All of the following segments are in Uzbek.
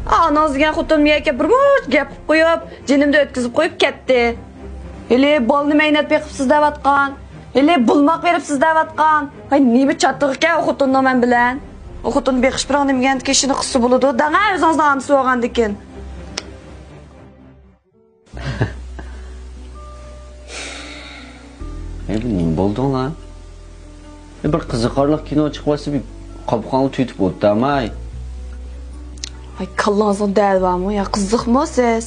Ananız degan xotin miyaka bir mo'j gap qo'yib, jinimni o'tkazib qo'yib ketdi. Hele bolni mehnat beqibsiz devatgan. Hele bulmaq beribsiz devatgan. Hay nima chattiq ekan o xotinni men bilan. O xotin beqish bilan nimagan kishini qilsa bo'ladi. Danga o'zingiz namsi bo'lgandikin. Nima bo'ldi lan? Bir qiziqarli kino chiqmasa bir qopqonni tutib o'tdamay. Ay kallanızın dərd varmı? Ya qiziqmi siz?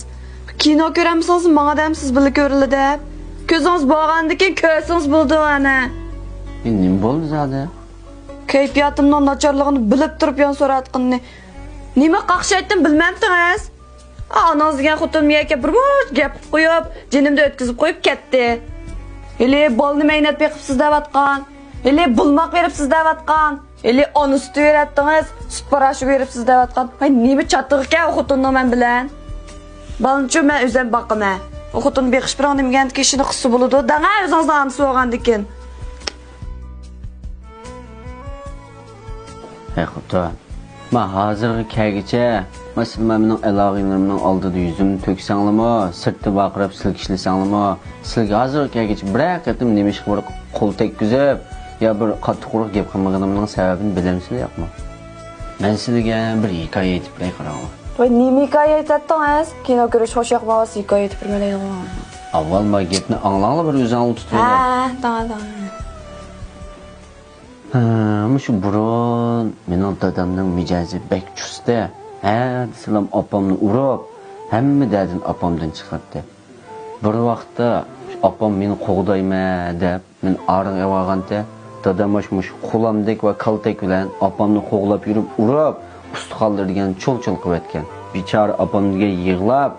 Kino ko'ramisiz, menga demsiz bilib ko'rildi deb. Ko'zingiz bo'lgandikin ko'rsangiz bo'ldi ana. Nima bo'ldi zada? Kayfiyatimning nacharligini bilib turib yon so'ratqinni. Nima qaqshaytdim bilmamdingiz? Anangiz degan xotin miyaka bir mo'j gap qo'yib, jinimni o'tkazib qo'yib ketdi. Hele bolni mehnat beqibsiz devatgan. Hele bulmaq beribsiz devatgan. Hele onu süt öğrettiniz, süt paraşı veripsiz devatgan. Hay nima chattiq ekan o xotinni men bilan. Balınçı men o'zim boqaman. O xotin beqish bilan nimagan kishini qilsa bo'ladi. Danga o'zingiz namsi bo'lgandikin. Hey xotin. Men hozirgi kaygacha, masalan mening aloqalarimning oldida yuzimni to'ksanglarmi, sirtda baqirib silkishlasanglarmi, sizga hozirgi kaygacha bir qatim nima ish qilib qo'l tekkizib ya bir qattiqroq gap qilmaganimning sababini bilamsizlar yo'qmi? Men sizga bir hikoya aytib beray qaranglar. Voy nima hikoya aytdingiz? Kino ko'rish xo'shaq bo'lsa hikoya aytib bermayman. Avval ma gapni anglanglar bir o'zingni tutib. Tamam. Shu burun mening dadamning mijozi bek chustda. Desam opamni urib, hamma dadini opamdan chiqardi. Bir vaqtda opam meni qo'g'dayma deb men arg'a olganda dadam mush qo'lamdek va kaltak bilan opamni qo'g'lab yurib, urib, ustixonlardan cho'l-cho'l qilib etgan. Bichora opamga yig'lab,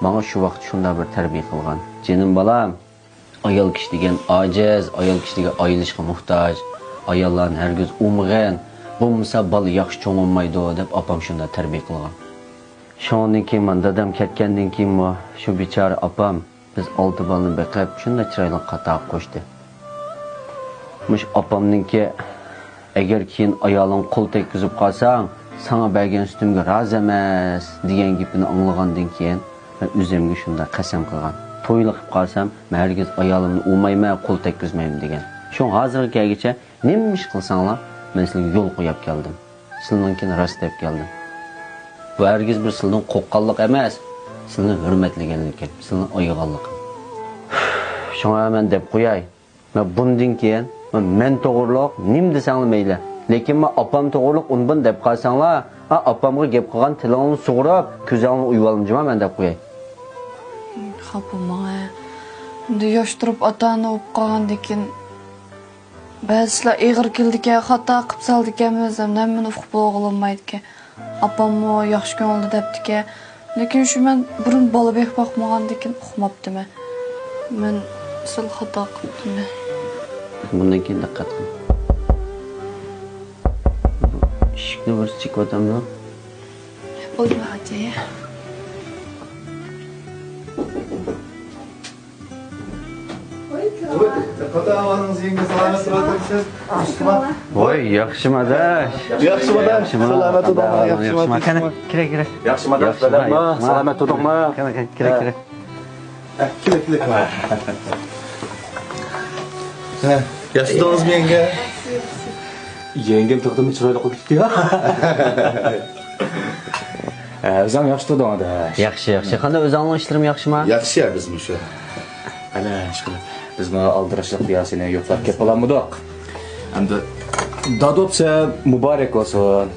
menga shu vaqt shunda bir tarbiya qilgan. Jinim bolam, ayol kishi degan ojiz, ayol kishiga ayilishga muhtoj, ayollarni hargiz umg'an, bo'lmasa bola yaxshi cho'ngolmaydi deb opam shunda tarbiya qilgan. Shundan keyin men dadam ketgandan keyin shu bichora opam biz olti bolani beqib shunda chiroyli qatoq qo'shdi. Mush opamninki agar keyin ayoling qo'l tekkizib qolsang, sana bergan sutimga rozi emas degan gapini anglagandan keyin men o'zimga shunda qasam qilgan. To'yli qilib qolsam, men hargiz ayolimni umayman, qo'l tekkizmayman degan. Shu hozirgacha nima ish qilsanglar, men sizga yo'l qo'yib keldim. Sizlarninkini rost deb keldim. Bu hargiz bir sizlarning qo'qqanlik emas, sizlarni hurmatlaganlik, sizlarning o'yig'anlik. Shunga men deb qo'yay. Men bundan keyin men to'g'riliq nim desanglar mayli. Lekin men opam to'g'riliq undan deb qolsanglar, opamga gap qilgan tilingni sug'urib, ko'zingni uyib olmajima men deb qo'yay. Xapama. Endi yosh turib ota-ona o'p qolgandikin ba'zilar ig'ir keldi-ki, xato qilib saldi-ki, o'zimdan men uqib bo'lolmaydi-ki. Opammo yaxshi ko'ngilda debdi-ki, lekin shu men burun bola bek boqmagandikin uqmabdimi. Men sil xato qildim. Bundan keyin diqqat qil. Eshikni bir chek o'tamni. Bo'lma hajaya. Qadavanız yenge selamet o'tiribsiz. Voy, yaxshimadash. Yaxshimadash. Salomat o'dingmi? Yaxshimi? Qani, kira. Yaxshimadash. Salomat o'dingmi? Kira. Kira. Yaxshidingizmi yenge? Yengem to'xtamay chiroyli qilib ketdi-ya. O'zim yaxshi turdim-da. Yaxshi. Qanday o'zingning ishlaring yaxshimi? Yaxshi-ya bizmi shu. Ana, shukr. Biz mana aldirashliq biyasini yo'qlab kelib qolammidik. Endi dadopsa muborak bo'lsin.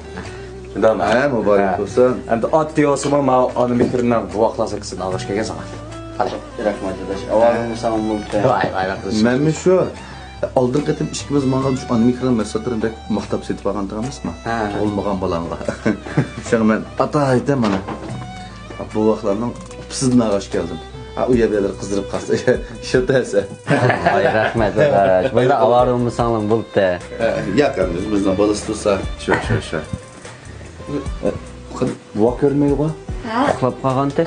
Shundan muborak bo'lsin. Endi ot diyosimi men ona mikridan guvohlasam sizdan alg'ish kelgan sana. Hadi, rahmat adash. Avvalini salom bo'ldi. Voy. Menmi shu oldin qetib ishimiz menga shu ona mikridan masatlarni maqtab setib olgandigimizmi? Olmagan balanga. Shuni men ata aytam mana. Bu vaqtlarning sizdan alg'ish keldim. Uyabeler kızdırıp kalsa şötese. Ay rahmet adaş. Böyle avarımı sanırım bulup da. Yakın bizden balısı tutsa. Şu. Bu vak görmeyi var. Oqlab qolganda,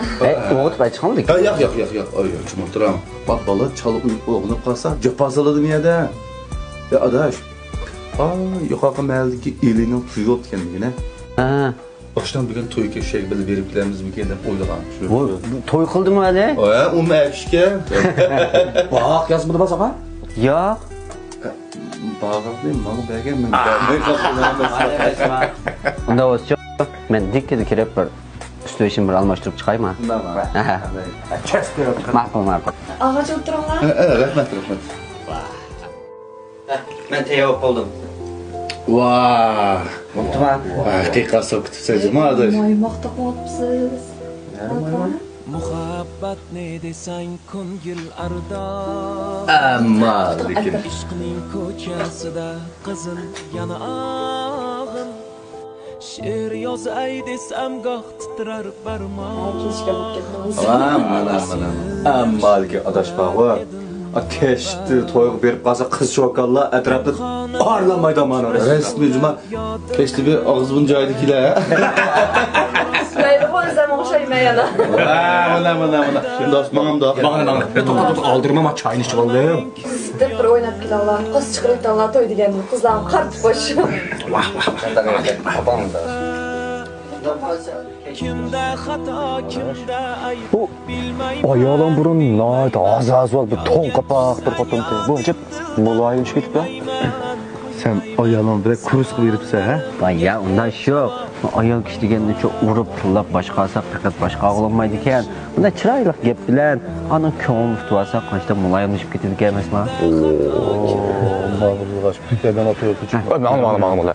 o'g'it bay chiqoldik. Yo'q. Ay, kim o'tiram. Bak bola chalib o'g'inib qolsa, jopasaladim yada. Adash. Yuqorqi mahaldagi elining tuyi o'tganligini. Baştan bir gün toy şey bilib beriblerimiz bir kende oylagan. Bu to'y qildimi hali? O mevkişke. Bak yazmadı bas ağa. Yo'q. Bağırdım, bana belge mi? Ben kapıdan Unda o'zcha men dikkatga kirib bir usti ishim bir almashtirib chiqaymi? Aha. Ma'qul, ma'qul. Ağaç oturanglar. Rahmet. Men tayyor qildim. Vay. Bo'ptimi? Haqiqat so'kib sizmi arkadaş? Maymoqda qo'yibsiz. Muhabbat ne desang ko'ngil ardo Amma lekin ishqning ko'chasida qizil yanog'im she'r yozay desam goh titrar barmog'im mana. Amma lekin adashpag'i. Keşti toyuq berib qalsa qiz shokallar atrofda arlamaydi mana. Resmi juma keşti bir og'zibun joyidagilar. Mayli qo'ysam o'xshaymayana. Mana. Shundoq mangam da. Bana. To'xta aldırma ma çayını içip aldım. Deb bir o'ynab kelallar. Qiz chiqirayotganlar to'y deganni qizlarni qaritib qo'yish. kimda xato kimda ayb bilmay Ayağlan burun nayt az ol bir ton kapak bir xotin. Bu hep muloyim ish ketdi. Sen ayağlan bir kurus qilib yuribsan, ha? Vay ya, undan ish yo'q. Ayol kishi deganda shu urib pullab boshqa olsa faqat boshqa og'lanmaydi ekan. Bunda chiroyli gap bilan ana ko'ngil tutib olsa qancha muloyimlashib ketadi ekan emasmi? Mağrurluq aşk. Ben atıyor küçük. Mana.